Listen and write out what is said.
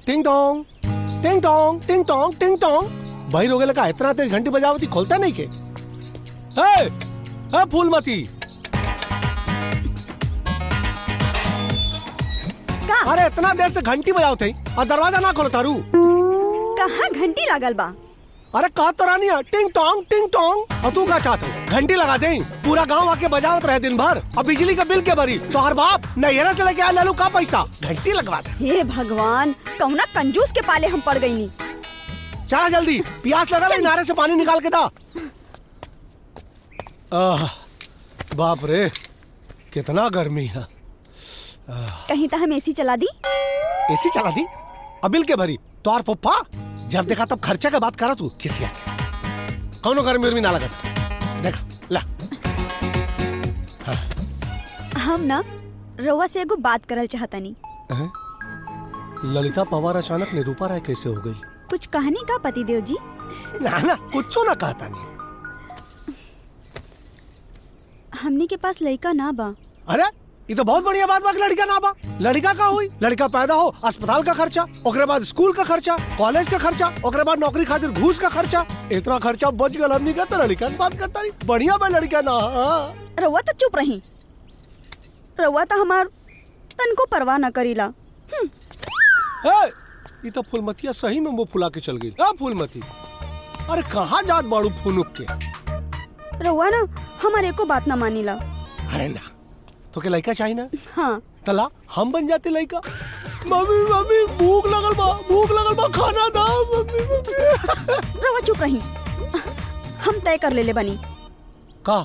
टिंग टोंग टिंग टोंग टिंग टोंग टिंग टोंग। भाई रोगे लगा इतना तेज घंटी बजावती खोलता नहीं के। फूलमती अरे इतना देर से घंटी बजावते और दरवाजा ना खोलो तारू। कहाँ घंटी लागल बा? अरे कहा तो रानी टिंग टोंग और तू क्या चाहते घंटी लगा दे पूरा गांव आके बजावत रहे दिन भर और बिजली का बिल के भरी तो हर बाप नैहरा से लेके आ लालू का पैसा घंटी लगवा दे। हे भगवान कौना कंजूस के पाले हम पड़ गई नी। चला जल्दी प्यास लगा ले नारे से पानी निकाल के दा। बाप रे कितना गर्मी है। कहीं तो हम एसी चला दी। एसी चला दी अब बिल के भरी तो और पप्पा जब देखा तब खर्चा का बात करा तू किसी कौनो गर्मी ना लगा देखा ला। हम ना रउआ से एगो बात करल चाहतनी। ललिता पवार अचानक निरूपा राय कैसे हो गई? कुछ कहानी का पतिदेव जी? ना कुछ ना कहता नहीं। हमनी के पास लड़का ना बा। अरे ये तो बहुत बढ़िया बात बा कि लड़का ना बा। लड़का का हुई लड़का पैदा हो अस्पताल का खर्चा ओकरे बाद स्कूल का खर्चा कॉलेज का खर्चा ओकरे बाद नौकरी खातिर घूस का खर्चा इतना खर्चा बच गया। हमनी कहता लड़का की बात करता नहीं बढ़िया बा लड़का ना। रउआ तो चुप रही। रउआ तो हमार तनको परवाह न करीला। ये तो फूलमतिया सही में वो फुला के चल गई। फूलमती अरे कहाँ जात बाड़ू फुनुक के? रउआ ना हमारे को बात ना मानीला। अरे ना तो के लड़का चाहिए ना? हाँ तला हम बन जाते लड़का। मम्मी भूख लगल बा खाना दा मम्मी। रउआ चुप रही। हम तय कर लेले बनी का